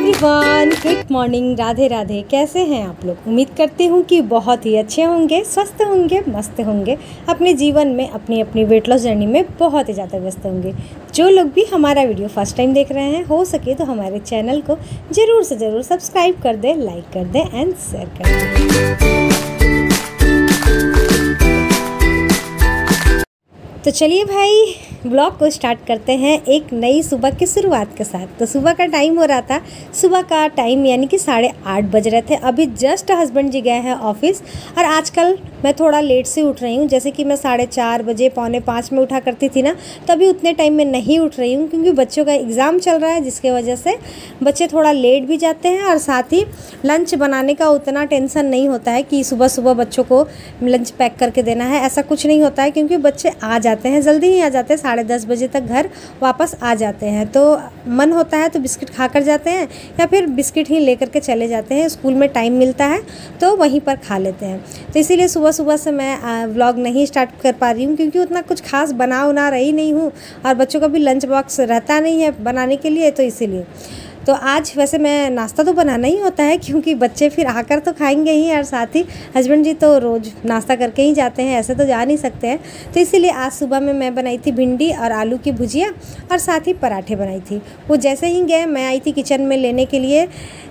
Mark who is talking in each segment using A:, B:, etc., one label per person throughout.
A: Everyone, good morning, Radhe Radhe. कैसे हैं आप लोग? उम्मीद करती हूँ कि बहुत ही अच्छे होंगे, स्वस्थ होंगे, मस्त होंगे, अपने जीवन में अपनी अपनी वेट लॉस जर्नी में बहुत ही ज़्यादा व्यस्त होंगे। जो लोग भी हमारा वीडियो फर्स्ट टाइम देख रहे हैं, हो सके तो हमारे चैनल को ज़रूर से ज़रूर सब्सक्राइब कर दें, लाइक कर दें एंड शेयर कर दें। तो चलिए भाई, ब्लॉग को स्टार्ट करते हैं एक नई सुबह की शुरुआत के साथ। तो सुबह का टाइम हो रहा था, सुबह का टाइम यानी कि 8:30 बज रहे थे। अभी जस्ट हस्बैंड जी गए हैं ऑफिस और आजकल मैं थोड़ा लेट से उठ रही हूँ। जैसे कि मैं 4:30 बजे, 4:45 में उठा करती थी ना, तभी उतने टाइम में नहीं उठ रही हूँ क्योंकि बच्चों का एग्ज़ाम चल रहा है, जिसके वजह से बच्चे थोड़ा लेट भी जाते हैं। और साथ ही लंच बनाने का उतना टेंशन नहीं होता है कि सुबह सुबह बच्चों को लंच पैक करके देना है, ऐसा कुछ नहीं होता है क्योंकि बच्चे आ जाते हैं, जल्दी ही आ जाते हैं, 10:30 बजे तक घर वापस आ जाते हैं। तो मन होता है तो बिस्किट खा कर जाते हैं या फिर बिस्किट ही लेकर के चले जाते हैं। स्कूल में टाइम मिलता है तो वहीं पर खा लेते हैं। तो इसीलिए सुबह सुबह से मैं व्लॉग नहीं स्टार्ट कर पा रही हूँ क्योंकि उतना कुछ खास बना रही नहीं हूँ और बच्चों का भी लंच बॉक्स रहता नहीं है बनाने के लिए। तो इसीलिए तो आज वैसे मैं नाश्ता तो बनाना ही होता है क्योंकि बच्चे फिर आकर तो खाएंगे ही, और साथ ही हस्बैंड जी तो रोज़ नाश्ता करके ही जाते हैं, ऐसे तो जा नहीं सकते हैं। तो इसीलिए आज सुबह में मैं बनाई थी भिंडी और आलू की भुजिया और साथ ही पराठे बनाई थी। वो जैसे ही गए मैं आई थी किचन में लेने के लिए।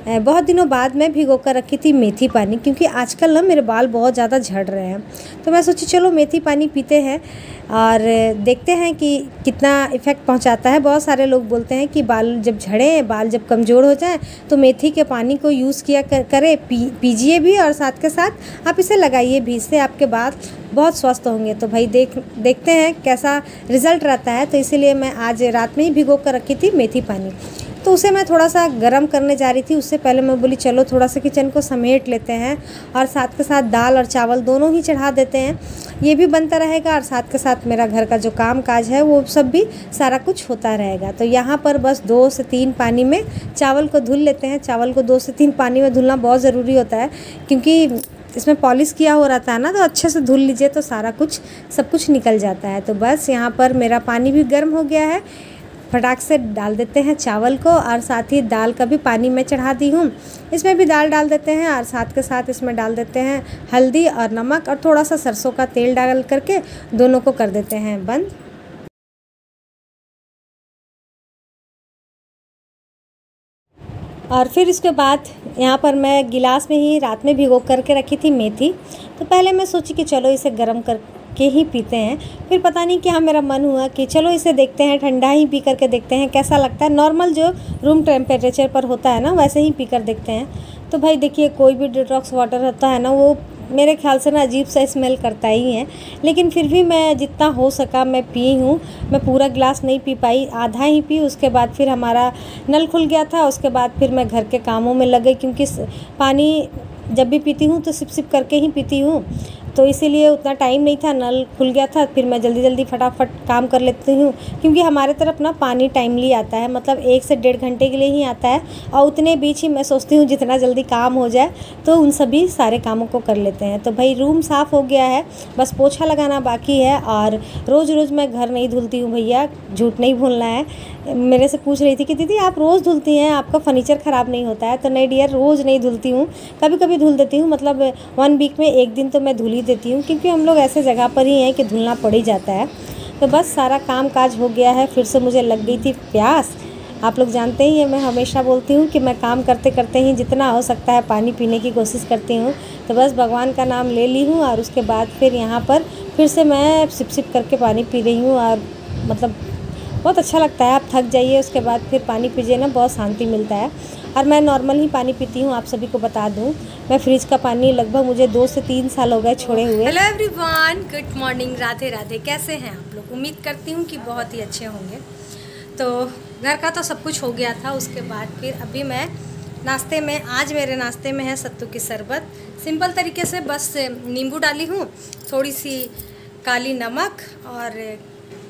A: बहुत दिनों बाद मैं भिगो कर रखी थी मेथी पानी क्योंकि आजकल ना मेरे बाल बहुत ज़्यादा झड़ रहे हैं। तो मैं सोची चलो मेथी पानी पीते हैं और देखते हैं कि कितना इफ़ेक्ट पहुंचाता है। बहुत सारे लोग बोलते हैं कि बाल जब झड़े, बाल जब कमज़ोर हो जाए तो मेथी के पानी को यूज़ किया करें, पीजिए भी और साथ के साथ आप इसे लगाइए भी, इससे आपके बाल बहुत स्वस्थ होंगे। तो भाई देखते हैं कैसा रिज़ल्ट रहता है। तो इसीलिए मैं आज रात में ही भिगो कर रखी थी मेथी पानी। तो उसे मैं थोड़ा सा गर्म करने जा रही थी, उससे पहले मैं बोली चलो थोड़ा सा किचन को समेट लेते हैं और साथ के साथ दाल और चावल दोनों ही चढ़ा देते हैं, ये भी बनता रहेगा और साथ के साथ मेरा घर का जो काम काज है वो सब भी सारा कुछ होता रहेगा। तो यहाँ पर बस 2 से 3 पानी में चावल को धुल लेते हैं। चावल को 2 से 3 पानी में धुलना बहुत ज़रूरी होता है क्योंकि इसमें पॉलिश किया हो रहता है ना, तो अच्छे से धुल लीजिए तो सारा कुछ सब कुछ निकल जाता है। तो बस यहाँ पर मेरा पानी भी गर्म हो गया है, फटाक से डाल देते हैं चावल को और साथ ही दाल का भी पानी मैं चढ़ा दी हूँ, इसमें भी दाल डाल देते हैं और साथ के साथ इसमें डाल देते हैं हल्दी और नमक और थोड़ा सा सरसों का तेल डाल करके दोनों को कर देते हैं बंद। और फिर इसके बाद यहाँ पर मैं गिलास में ही रात में भिगो करके रखी थी मेथी। तो पहले मैं सोची कि चलो इसे गर्म करके ही पीते हैं, फिर पता नहीं क्या मेरा मन हुआ कि चलो इसे देखते हैं, ठंडा ही पी करके देखते हैं कैसा लगता है। नॉर्मल जो रूम टेम्परेचर पर होता है ना वैसे ही पी कर देखते हैं। तो भाई देखिए, कोई भी डिटॉक्स वाटर होता है ना वो मेरे ख्याल से ना अजीब सा स्मेल करता ही है, लेकिन फिर भी मैं जितना हो सका मैं पी हूँ। मैं पूरा गिलास नहीं पी पाई, आधा ही पी। उसके बाद फिर हमारा नल खुल गया था, उसके बाद फिर मैं घर के कामों में लग गई क्योंकि पानी जब भी पीती हूँ तो सिप सिप करके ही पीती हूँ, तो इसीलिए उतना टाइम नहीं था, नल खुल गया था। फिर मैं जल्दी जल्दी फटाफट काम कर लेती हूँ क्योंकि हमारे तरफ ना पानी टाइमली आता है, मतलब 1 से 1.5 घंटे के लिए ही आता है और उतने बीच ही मैं सोचती हूँ जितना जल्दी काम हो जाए तो उन सभी सारे कामों को कर लेते हैं। तो भाई रूम साफ़ हो गया है, बस पोछा लगाना बाकी है। और रोज़ रोज़ मैं घर नहीं धुलती हूँ भैया, झूठ नहीं भूलना है। मेरे से पूछ रही थी कि दीदी आप रोज़ धुलती हैं, आपका फर्नीचर ख़राब नहीं होता है? तो नहीं डियर, रोज़ नहीं धुलती हूँ, कभी कभी धुल देती हूँ, मतलब 1 वीक में 1 दिन तो मैं धुल ही देती हूँ क्योंकि हम लोग ऐसे जगह पर ही हैं कि धुलना पड़ ही जाता है। तो बस सारा काम काज हो गया है। फिर से मुझे लग गई थी प्यास। आप लोग जानते ही हैं मैं हमेशा बोलती हूँ कि मैं काम करते करते ही जितना हो सकता है पानी पीने की कोशिश करती हूँ। तो बस भगवान का नाम ले ली हूँ और उसके बाद फिर यहाँ पर फिर से मैं सिप सिप करके पानी पी रही हूँ और मतलब बहुत अच्छा लगता है। आप थक जाइए उसके बाद फिर पानी पीजिए ना, बहुत शांति मिलता है। और मैं नॉर्मल ही पानी पीती हूँ, आप सभी को बता दूँ। मैं फ्रिज का पानी लगभग मुझे 2 से 3 साल हो गए छोड़े हुए। Hello everyone, good morning, Radhe Radhe. कैसे हैं आप लोग? उम्मीद करती हूँ कि बहुत ही अच्छे होंगे। तो घर का तो सब कुछ हो गया था, उसके बाद फिर अभी मैं नाश्ते में, आज मेरे नाश्ते में है सत्तू की शरबत। सिंपल तरीके से बस नींबू डाली हूँ, थोड़ी सी काली नमक और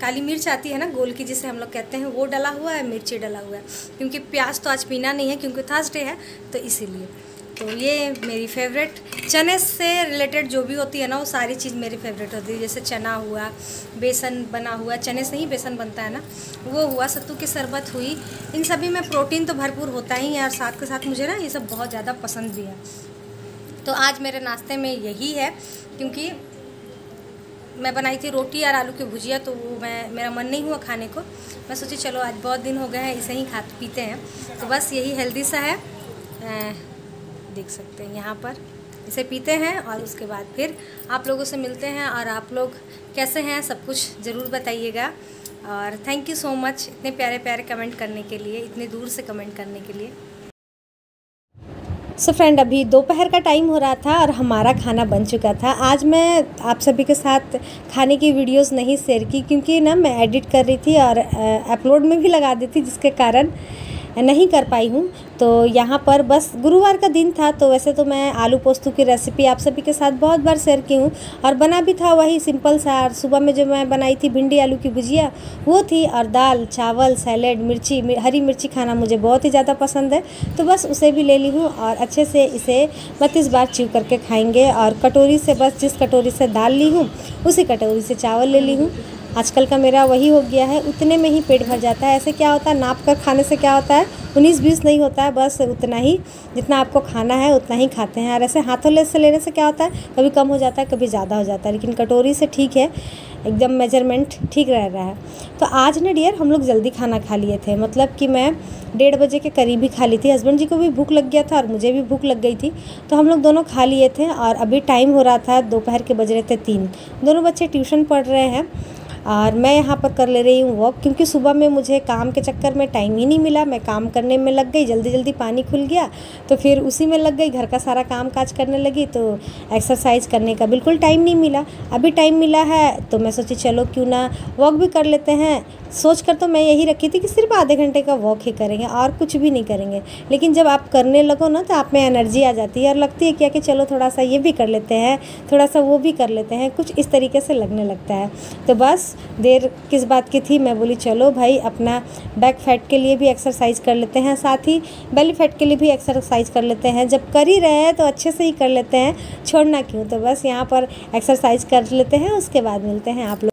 A: काली मिर्च आती है ना गोल की जिसे हम लोग कहते हैं, वो डाला हुआ है, मिर्ची डाला हुआ है क्योंकि प्याज तो आज पीना नहीं है क्योंकि थर्सडे है तो इसीलिए। तो ये मेरी फेवरेट, चने से रिलेटेड जो भी होती है ना वो सारी चीज़ मेरी फेवरेट होती है। जैसे चना हुआ, बेसन बना हुआ, चने से ही बेसन बनता है ना, वो हुआ, सत्तू की शरबत हुई, इन सभी में प्रोटीन तो भरपूर होता ही है और साथ के साथ मुझे ना ये सब बहुत ज़्यादा पसंद भी है। तो आज मेरे नाश्ते में यही है, क्योंकि मैं बनाई थी रोटी और आलू की भुजिया, तो वो मेरा मन नहीं हुआ खाने को। मैं सोची चलो आज बहुत दिन हो गए हैं, इसे ही खाते पीते हैं, तो बस यही हेल्दी सा है, देख सकते हैं यहाँ पर, इसे पीते हैं और उसके बाद फिर आप लोगों से मिलते हैं। और आप लोग कैसे हैं सब कुछ ज़रूर बताइएगा। और थैंक यू सो मच इतने प्यारे प्यारे कमेंट करने के लिए, इतने दूर से कमेंट करने के लिए। सो फ्रेंड, अभी दोपहर का टाइम हो रहा था और हमारा खाना बन चुका था। आज मैं आप सभी के साथ खाने की वीडियोस नहीं शेयर की, क्योंकि ना मैं एडिट कर रही थी और अपलोड में भी लगा दी थी, जिसके कारण नहीं कर पाई हूँ। तो यहाँ पर बस गुरुवार का दिन था, तो वैसे तो मैं आलू पोस्तू की रेसिपी आप सभी के साथ बहुत बार शेयर की हूँ और बना भी था वही सिंपल सा। और सुबह में जो मैं बनाई थी भिंडी आलू की भुजिया वो थी, और दाल चावल सैलेड मिर्ची हरी मिर्ची खाना मुझे बहुत ही ज़्यादा पसंद है, तो बस उसे भी ले ली हूँ और अच्छे से इसे 32 बार च्यू करके खाएँगे। और कटोरी से बस जिस कटोरी से दाल ली हूँ उसी कटोरी से चावल ले ली हूँ। आजकल का मेरा वही हो गया है, उतने में ही पेट भर जाता है। ऐसे क्या होता है, नाप कर खाने से क्या होता है, 19-20 नहीं होता है, बस उतना ही जितना आपको खाना है उतना ही खाते हैं। और ऐसे हाथों से लेने से क्या होता है, कभी कम हो जाता है कभी ज़्यादा हो जाता है, लेकिन कटोरी से ठीक है, एकदम मेजरमेंट ठीक रह रहा है। तो आज ना डियर हम लोग जल्दी खाना खा लिए थे, मतलब कि मैं 1:30 बजे के करीब ही खा ली थी। हस्बैंड जी को भी भूख लग गया था और मुझे भी भूख लग गई थी, तो हम लोग दोनों खा लिए थे। और अभी टाइम हो रहा था दोपहर के, बज रहे थे 3। दोनों बच्चे ट्यूशन पढ़ रहे हैं और मैं यहाँ पर कर ले रही हूँ वॉक, क्योंकि सुबह में मुझे काम के चक्कर में टाइम ही नहीं मिला। मैं काम करने में लग गई, जल्दी जल्दी पानी खुल गया तो फिर उसी में लग गई, घर का सारा काम काज करने लगी, तो एक्सरसाइज करने का बिल्कुल टाइम नहीं मिला। अभी टाइम मिला है तो मैं सोची चलो क्यों ना वॉक भी कर लेते हैं। सोच कर तो मैं यही रखी थी कि सिर्फ आधे घंटे का वॉक ही करेंगे और कुछ भी नहीं करेंगे, लेकिन जब आप करने लगो ना तो आप में एनर्जी आ जाती है और लगती है क्या कि चलो थोड़ा सा ये भी कर लेते हैं, थोड़ा सा वो भी कर लेते हैं, कुछ इस तरीके से लगने लगता है। तो बस देर किस बात की थी, मैं बोली चलो भाई अपना बैक फैट के लिए भी एक्सरसाइज कर लेते हैं, साथ ही बेली फैट के लिए भी एक्सरसाइज कर लेते हैं। जब कर ही रहे हैं तो अच्छे से ही कर लेते हैं, छोड़ना क्यों। तो बस यहाँ पर एक्सरसाइज कर लेते हैं, उसके बाद मिलते हैं आप लोग।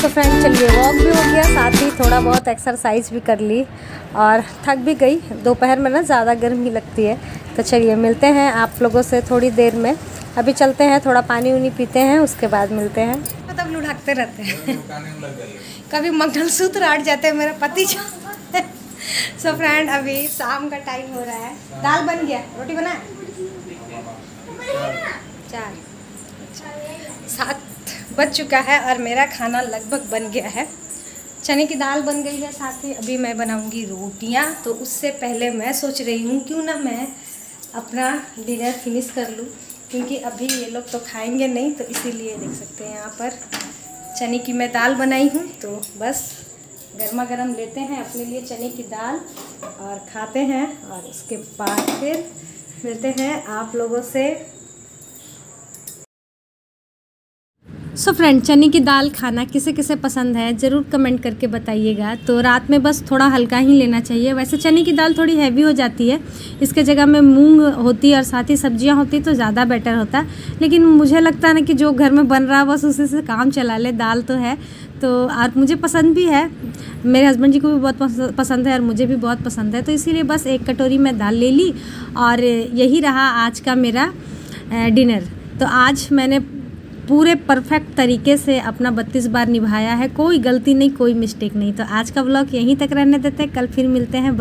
A: फ्रेंड चलिए वॉक भी हो गया, साथ ही थोड़ा बहुत एक्सरसाइज भी कर ली और थक भी गई। दोपहर में ना ज़्यादा गर्मी लगती है, तो चलिए मिलते हैं आप लोगों से थोड़ी देर में। अभी चलते हैं, थोड़ा पानी उनी पीते हैं, उसके बाद मिलते हैं। मतलब लुढ़कते रहते हैं कभी मंगलसूत्र आट जाते हैं मेरा पति। सो फ्रेंड अभी शाम का टाइम हो रहा है, दाल बन गया, रोटी बनाए 7 बज चुका है और मेरा खाना लगभग बन गया है। चने की दाल बन गई है, साथ ही अभी मैं बनाऊंगी रोटियां। तो उससे पहले मैं सोच रही हूँ क्यों ना मैं अपना डिनर फिनिश कर लूँ, क्योंकि अभी ये लोग तो खाएंगे नहीं, तो इसीलिए देख सकते हैं यहाँ पर चने की मैं दाल बनाई हूँ। तो बस गर्मा गर्म लेते हैं अपने लिए चने की दाल और खाते हैं, और उसके बाद फिर मिलते हैं आप लोगों से। सो फ्रेंड, चने की दाल खाना किसे किसे पसंद है ज़रूर कमेंट करके बताइएगा। तो रात में बस थोड़ा हल्का ही लेना चाहिए। वैसे चने की दाल थोड़ी हैवी हो जाती है, इसके जगह में मूंग होती और साथ ही सब्जियां होती तो ज़्यादा बेटर होता। लेकिन मुझे लगता है ना कि जो घर में बन रहा है बस उसी से काम चला ले। दाल तो है तो और मुझे पसंद भी है, मेरे हस्बैंड जी को भी बहुत पसंद है और मुझे भी बहुत पसंद है। तो इसीलिए बस एक कटोरी में दाल ले ली और यही रहा आज का मेरा डिनर। तो आज मैंने पूरे परफेक्ट तरीके से अपना 32 बार निभाया है, कोई गलती नहीं, कोई मिस्टेक नहीं। तो आज का व्लॉग यहीं तक रहने देते हैं, कल फिर मिलते हैं।